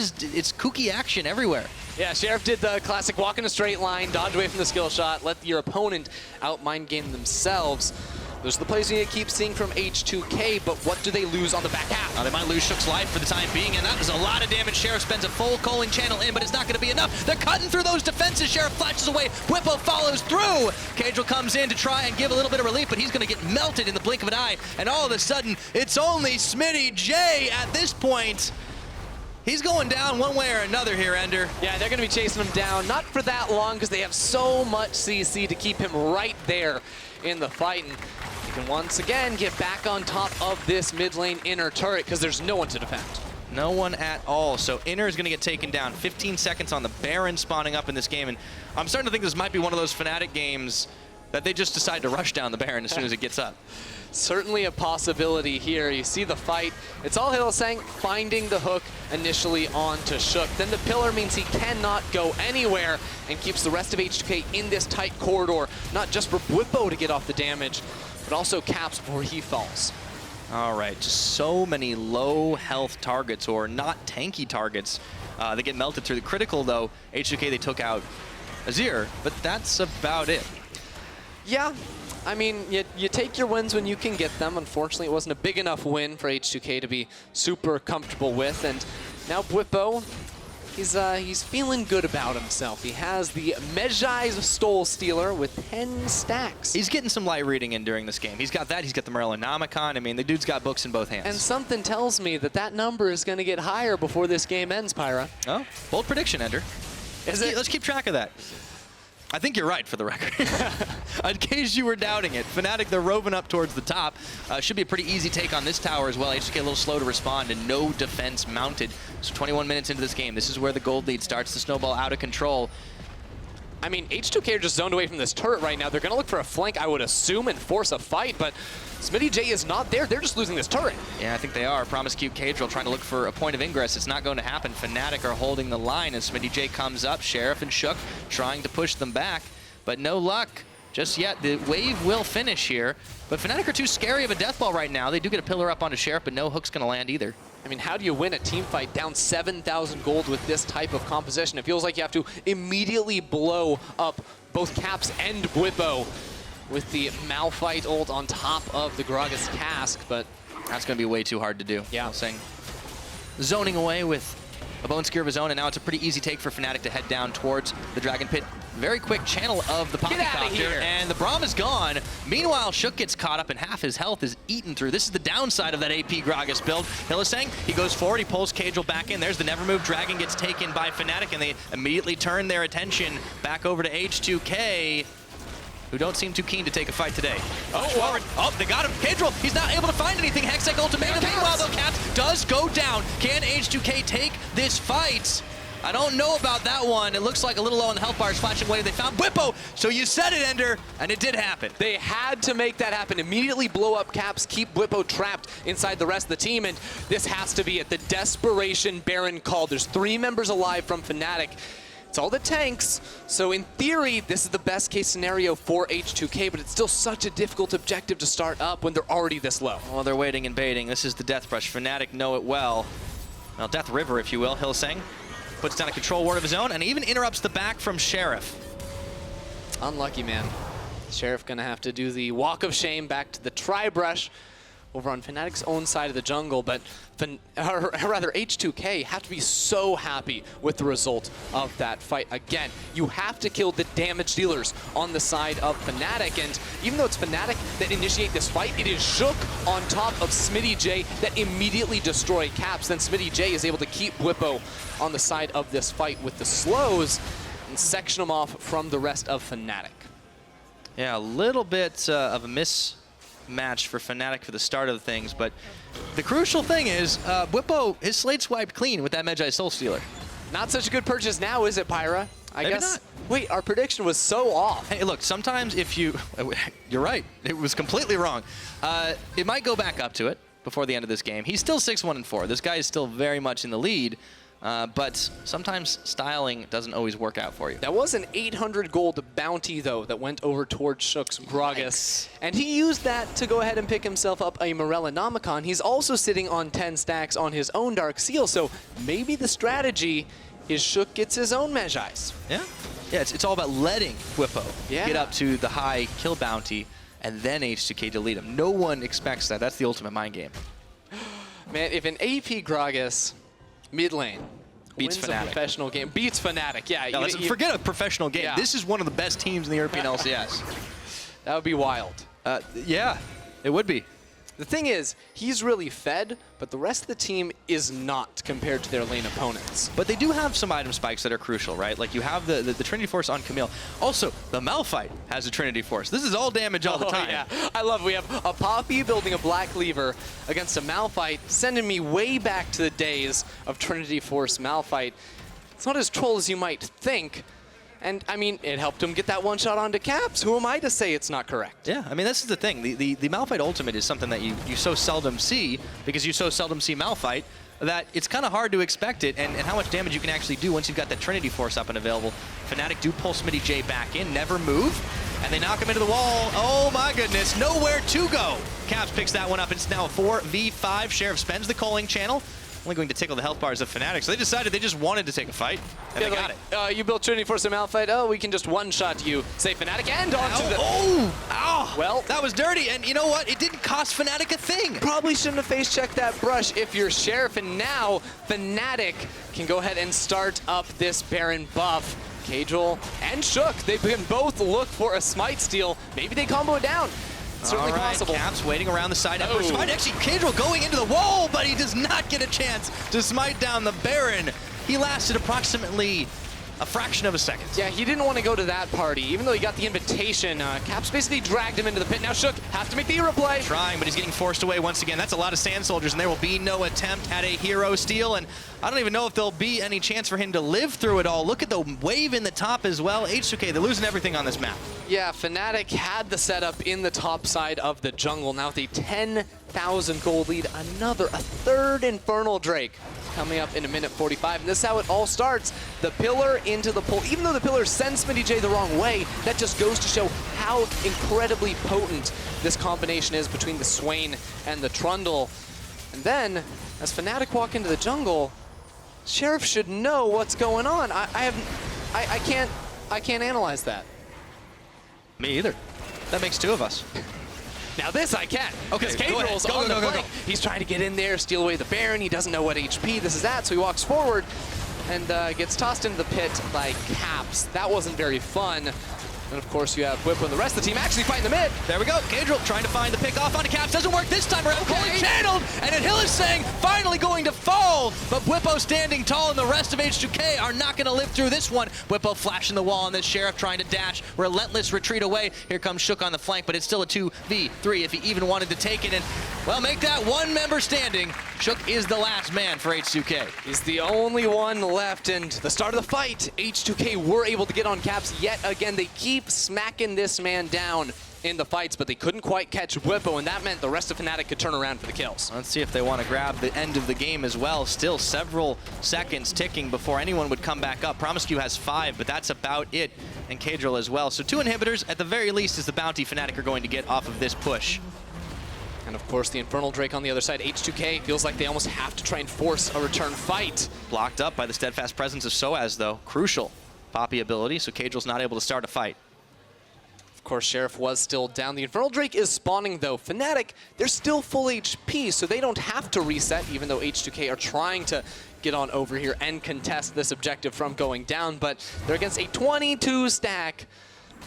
kooky action everywhere. Yeah, Sheriff did the classic walk in a straight line, dodge away from the skill shot, let your opponent out mind game themselves. Those are the plays you need to keep seeing from H2k, but what do they lose on the back half? They might lose Shook's life for the time being, and that was a lot of damage. Sheriff spends a full culling channel in, but it's not going to be enough. They're cutting through those defenses. Sheriff flashes away. Bwipo follows through. Caedrel comes in to try and give a little bit of relief, but he's going to get melted in the blink of an eye, and all of a sudden, it's only Smittyj at this point. He's going down one way or another here, Ender. Yeah, they're going to be chasing him down, not for that long, because they have so much CC to keep him right there in the fight. And he can once again get back on top of this mid lane inner turret, because there's no one to defend. No one at all. So Inner is going to get taken down. 15 seconds on the Baron spawning up in this game. And I'm starting to think this might be one of those Fnatic games that they just decide to rush down the Baron as soon as it gets up. Certainly a possibility here. You see the fight. It's all Hylissang finding the hook initially onto Shook. Then the pillar means he cannot go anywhere and keeps the rest of H2k in this tight corridor. Not just for Bwipo to get off the damage, but also Caps before he falls. All right, just so many low health targets, or not tanky targets. They get melted through the critical, though. H2k, they took out Azir, but that's about it. Yeah, I mean, you take your wins when you can get them. Unfortunately, it wasn't a big enough win for H2k to be super comfortable with. And now Bwipo, he's feeling good about himself. He has the Mejai's Stole Stealer with 10 stacks. He's getting some light reading in during this game. He's got that. He's got the Merlinomicon. I mean, the dude's got books in both hands. And something tells me that that number is going to get higher before this game ends, Pyra. Oh, bold prediction, Ender. Let's keep track of that. I think you're right, for the record. In case you were doubting it, Fnatic, they're roving up towards the top. Should be a pretty easy take on this tower as well. H2k a little slow to respond and no defense mounted. So 21 minutes into this game, this is where the gold lead starts to snowball out of control. I mean, H2k are just zoned away from this turret right now. They're going to look for a flank, I would assume, and force a fight, but Smittyj is not there. They're just losing this turret. Yeah, I think they are. Promisq, Caedrel trying to look for a point of ingress. It's not going to happen. Fnatic are holding the line as Smittyj comes up. Sheriff and Shook trying to push them back, but no luck just yet. The wave will finish here, but Fnatic are too scary of a death ball right now. They do get a pillar up onto Sheriff, but no hook's going to land either. I mean, how do you win a team fight down 7,000 gold with this type of composition? It feels like you have to immediately blow up both Caps and Bwipo with the Malphite ult on top of the Gragas cask, but that's going to be way too hard to do. Yeah. Saying zoning away with a bone skier of his own, and now it's a pretty easy take for Fnatic to head down towards the Dragon Pit. Very quick channel of the Poppycopter, and the Braum is gone. Meanwhile, Shook gets caught up, and half his health is eaten through. This is the downside of that AP Gragas build. Hylissang, he goes forward, he pulls Caedrel back in. There's the never move. Dragon gets taken by Fnatic, and they immediately turn their attention back over to H2k, who don't seem too keen to take a fight today. Forward. Oh, they got him. Caedrel, he's not able to find anything. Hextech ultimatum. Meanwhile, though, Caps does go down. Can H2k take this fight? I don't know about that one. It looks like a little low on the health bars, flashing away. They found Bwipo, so you said it, Ender, and it did happen. They had to make that happen. Immediately blow up Caps, keep Bwipo trapped inside the rest of the team, and this has to be it. The desperation Baron call. There's 3 members alive from Fnatic. It's all the tanks, so in theory, this is the best case scenario for H2k, but it's still such a difficult objective to start up when they're already this low. Well, they're waiting and baiting. This is the Death Rush. Fnatic know it well. Well, Death River, if you will. Hylissang puts down a control ward of his own and even interrupts the back from Sheriff. Unlucky, man. Sheriff gonna have to do the walk of shame back to the tri-brush over on Fnatic's own side of the jungle, but H2k have to be so happy with the result of that fight. Again, you have to kill the damage dealers on the side of Fnatic, and even though it's Fnatic that initiate this fight, it is Shook on top of Smittyj that immediately destroy Caps. Then Smittyj is able to keep Bwipo on the side of this fight with the slows and section them off from the rest of Fnatic. Yeah, a little bit of a mismatch for Fnatic for the start of things, but the crucial thing is Bwipo, his slate swiped clean with that Magi Soul Stealer. Not such a good purchase now, is it, Pyra? I Maybe guess. not. Wait, our prediction was so off. Hey, look, sometimes if you... You're right. It was completely wrong. It might go back up to it before the end of this game. He's still 6-1-4. This guy is still very much in the lead. But sometimes styling doesn't always work out for you. That was an 800 gold bounty, though, that went over towards Shook's Gragas. Nice. And he used that to go ahead and pick himself up a Morellonomicon. He's also sitting on 10 stacks on his own Dark Seal, so maybe the strategy is Shook gets his own Mejais. Yeah. Yeah, it's all about letting Bwipo get up to the high kill bounty and then H2k delete him. No one expects that. That's the ultimate mind game. Man, if an AP Gragas mid lane beats wins Fnatic. a professional game, beats Fnatic, yeah. No, forget a professional game. Yeah. This is one of the best teams in the European LCS. That would be wild. Yeah, it would be. The thing is, he's really fed, but the rest of the team is not compared to their lane opponents. But they do have some item spikes that are crucial, right? Like you have the Trinity Force on Camille. Also, the Malphite has a Trinity Force. This is all damage all the time. Yeah. I love we have a Poppy building a Black Cleaver against a Malphite, sending me way back to the days of Trinity Force Malphite. It's not as troll as you might think. And, I mean, it helped him get that one shot onto Caps. Who am I to say it's not correct? Yeah, I mean, this is the thing. The Malphite ultimate is something that you so seldom see, because you so seldom see Malphite, that it's kind of hard to expect it and how much damage you can actually do once you've got that Trinity Force up and available. Fnatic do pull Smittyj back in, never move, and they knock him into the wall. Oh my goodness, nowhere to go. Caps picks that one up. It's now a 4v5. Sheriff spends the calling channel. Only going to tickle the health bars of Fnatic, so they decided they just wanted to take a fight, and they got it. You built Trinity Force and Malphite. Oh, we can just one-shot you. Say Fnatic and onto the... Oh! Well, that was dirty, and you know what? It didn't cost Fnatic a thing. Probably shouldn't have face-checked that brush if you're Sheriff, and now Fnatic can go ahead and start up this Baron buff. Caedrel and Shook, they can both look for a Smite steal. Maybe they combo it down. Certainly possible. Caps waiting around the side. Smite, actually, Caedrel going into the wall, but he does not get a chance to smite down the Baron. He lasted approximately a fraction of a second. Yeah, he didn't want to go to that party, even though he got the invitation. Caps basically dragged him into the pit. Now Shook has to make the hero play. Trying, but he's getting forced away once again. That's a lot of Sand Soldiers, and there will be no attempt at a hero steal, and I don't even know if there'll be any chance for him to live through it all. Look at the wave in the top as well. H2k, they're losing everything on this map. Yeah, Fnatic had the setup in the top side of the jungle. Now with a 10,000 gold lead, a third Infernal Drake coming up in a minute 45. And this is how it all starts. The pillar into the pull. Even though the pillar sends Smittyj the wrong way, that just goes to show how incredibly potent this combination is between the Swain and the Trundle. And then, as Fnatic walk into the jungle, Sheriff should know what's going on. I can't analyze that. Me either. That makes two of us. Now this I can. Okay, Caedrel's on the flank. He's trying to get in there, steal away the Baron. He doesn't know what HP this is at, so he walks forward and gets tossed into the pit by Caps. That wasn't very fun. And of course you have Bwipo and the rest of the team actually fighting the mid. There we go. Caedrel trying to find the pick off onto Caps. Doesn't work this time around. Fully channeled. And then Hylissang finally going to fall. But Bwipo standing tall, and the rest of H2k are not going to live through this one. Bwipo flashing the wall, and then Sheriff trying to dash. Relentless retreat away. Here comes Shook on the flank, but it's still a 2v3 if he even wanted to take it. And, well, make that one member standing. Shook is the last man for H2k. He's the only one left, and the start of the fight, H2k were able to get on Caps yet again. They keep smacking this man down in the fights, but they couldn't quite catch Bwipo, and that meant the rest of Fnatic could turn around for the kills. Let's see if they want to grab the end of the game as well. Still several seconds ticking before anyone would come back up. Promisq has 5, but that's about it, and Caedrel as well. So 2 inhibitors, at the very least, is the bounty Fnatic are going to get off of this push. And of course, the Infernal Drake on the other side. H2k feels like they almost have to try and force a return fight. Blocked up by the steadfast presence of sOAZ, though. Crucial Poppy ability, so Caedrel's not able to start a fight. Of course, Sheriff was still down. The Infernal Drake is spawning, though. Fnatic, they're still full HP, so they don't have to reset, even though H2k are trying to get on over here and contest this objective from going down. But they're against a 22-stack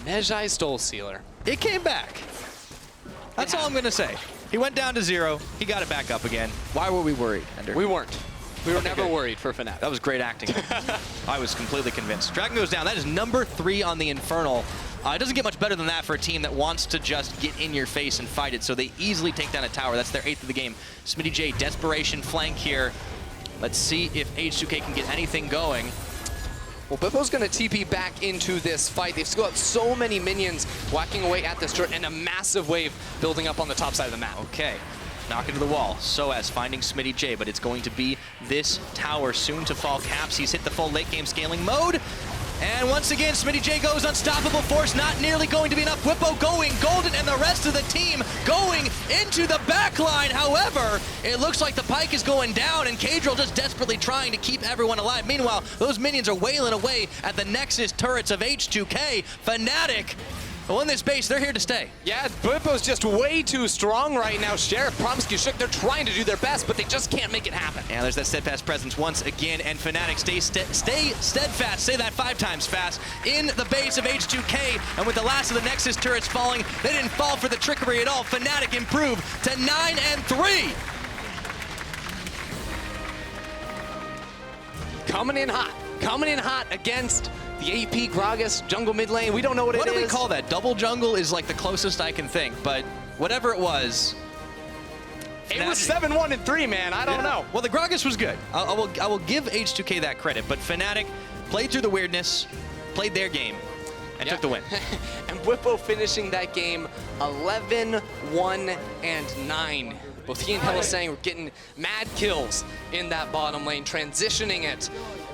Mejai Stole Sealer. It came back. That's all I'm going to say. He went down to 0. He got it back up again. Why were we worried, Ender? We weren't. We were never worried for Fnatic. That was great acting. I was completely convinced. Dragon goes down. That is number 3 on the Infernal. It doesn't get much better than that for a team that wants to just get in your face and fight it, so they easily take down a tower. That's their 8th of the game. Smittyj, desperation flank here. Let's see if H2k can get anything going. Well, Bwipo's going to TP back into this fight. They've still got so many minions whacking away at this turret and a massive wave building up on the top side of the map. Okay. Knock into the wall. sOAZ finding Smittyj, but it's going to be this tower soon to fall. Caps, he's hit the full late game scaling mode. And once again, Smittyj goes unstoppable force, not nearly going to be enough. Bwipo going golden, and the rest of the team going into the back line. However, it looks like the Pyke is going down, and Caedrel just desperately trying to keep everyone alive. Meanwhile, those minions are wailing away at the Nexus turrets of H2k. Fnatic, well, in this base, they're here to stay. Yeah, Bwipo's just way too strong right now. Sheriff, Promisq, Shook, they're trying to do their best, but they just can't make it happen. And there's that steadfast presence once again, and Fnatic stay steadfast, say that 5 times fast, in the base of H2k, and with the last of the Nexus turrets falling, they didn't fall for the trickery at all. Fnatic improved to 9-3. Coming in hot against the AP Gragas jungle mid lane. We don't know what it is. What do we call that? Double jungle is like the closest I can think, but whatever it was. It was 7-1 and 3, man. I don't know. Well, the Gragas was good. I will give H2k that credit, but Fnatic played through the weirdness, played their game, and took the win. And Bwipo finishing that game 11-1 and 9. Both he and Hylissang were getting mad kills in that bottom lane, transitioning it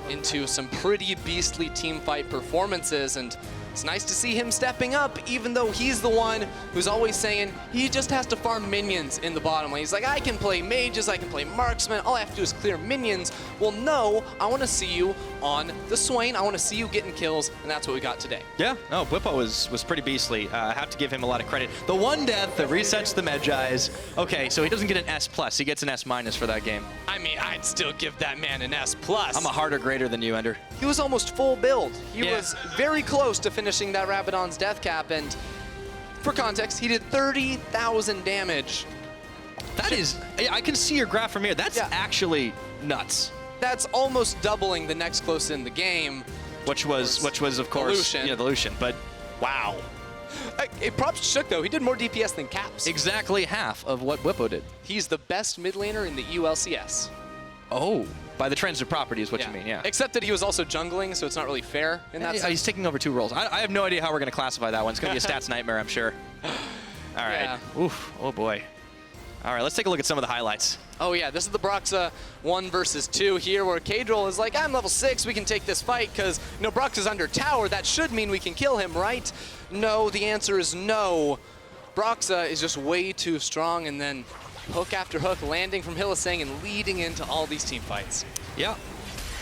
into some pretty beastly team fight performances, and it's nice to see him stepping up, even though he's the one who's always saying he just has to farm minions in the bottom lane. He's like, I can play mages, I can play marksman, all I have to do is clear minions. Well, no, I want to see you on the Swain, I want to see you getting kills, and that's what we got today. Yeah, no, Bwipo was pretty beastly. I have to give him a lot of credit. The one death that resets the Mejai's. Okay, so he doesn't get an S+, he gets an S- for that game. I mean, I'd still give that man an S+. I'm a harder grader than you, Ender. He was almost full build. He was very close to finishing that Rabadon's death cap, and for context, he did 30,000 damage. That is, I can see your graph from here. That's actually nuts. That's almost doubling the next closest in the game. which was of course Lucian. the Lucian. But wow, Props to Shook though. He did more DPS than Caps. exactly half of what Bwipo did. He's the best mid laner in the LCS. Oh, by the transitive property is what you mean, yeah. Except that he was also jungling, so it's not really fair in that sense. He's taking over 2 roles. I have no idea how we're going to classify that one. It's going to be a stats nightmare, I'm sure. All right. Yeah. Oof. Oh boy. All right, let's take a look at some of the highlights. Oh yeah, this is the Broxah 1 versus 2 here, where Caedrel is like, I'm level 6, we can take this fight, because Broxah's under tower, that should mean we can kill him, right? No, the answer is no. Broxah is just way too strong, and then hook after hook landing from Hylissang and leading into all these team fights. Yeah,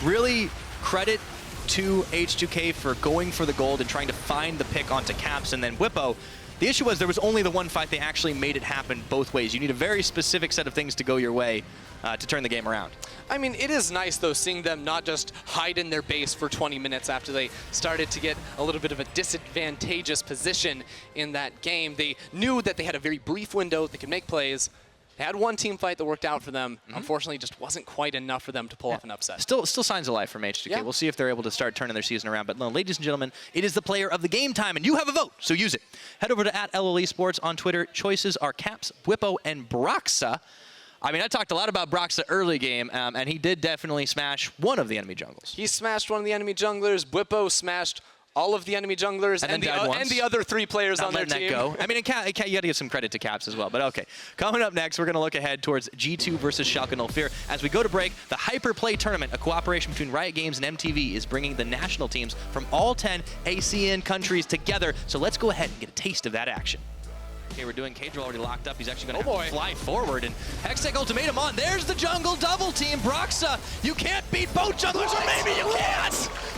really credit to H2k for going for the gold and trying to find the pick onto Caps, and then Bwipo. The issue was there was only the one fight. They actually made it happen both ways. You need a very specific set of things to go your way to turn the game around. I mean, it is nice, though, seeing them not just hide in their base for 20 minutes after they started to get a little bit of a disadvantageous position in that game. They knew that they had a very brief window. They could make plays. They had one team fight that worked out for them. Unfortunately, it just wasn't quite enough for them to pull off an upset. Still signs of life from H2k. Yeah. We'll see if they're able to start turning their season around. But no, ladies and gentlemen, it is the player of the game time, and you have a vote, so use it. Head over to @LL Esports on Twitter. Choices are Caps, Bwipo, and Broxah. I mean, I talked a lot about Broxah early game, and he did definitely smash one of the enemy jungles. He smashed one of the enemy junglers. Bwipo smashed all of the enemy junglers and the other 3 players on their team. Go. I mean, you got to give some credit to Caps as well, but okay. Coming up next, we're going to look ahead towards G2 versus Schalke 04. As we go to break, the Hyperplay Tournament, a cooperation between Riot Games and MTV, is bringing the national teams from all 10 ASEAN countries together. So let's go ahead and get a taste of that action. Okay, we're doing Caedrel already locked up. He's actually going to have to fly forward. And Hextech Ultimatum on. There's the jungle double team. Broxah, you can't beat both junglers, or maybe you can't.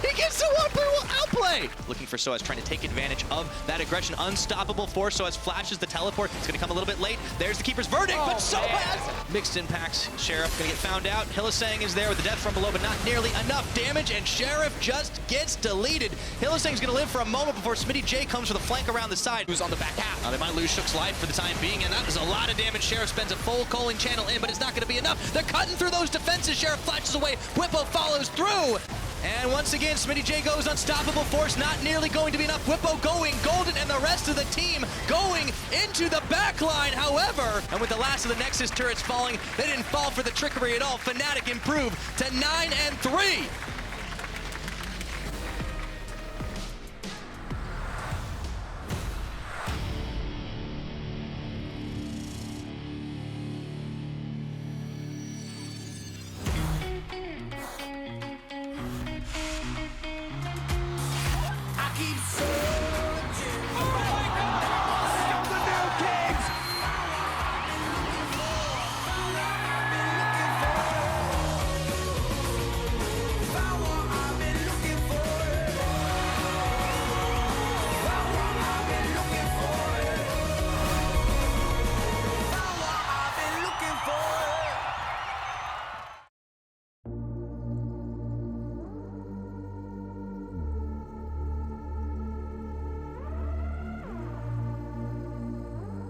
He gets the 1-1 outplay. Looking for sOAZ, trying to take advantage of that aggression. Unstoppable force. sOAZ flashes the teleport. It's going to come a little bit late. There's the Keeper's verdict, but sOAZ. Mixed impacts. Sheriff going to get found out. Hylissang is there with the death from below, but not nearly enough damage, and Sheriff just gets deleted. Hylissang's going to live for a moment before Smittyj comes for the flank around the side. Who's on the back half? They might lose Shook's life for the time being, and that was a lot of damage. Sheriff spends a full calling channel in, but it's not going to be enough. They're cutting through those defenses. Sheriff flashes away. Bwipo follows through. And once again, Smittyj goes unstoppable force, not nearly going to be enough. Bwipo going golden, and the rest of the team going into the back line. However, and with the last of the Nexus turrets falling, they didn't fall for the trickery at all. Fnatic improved to 9-3.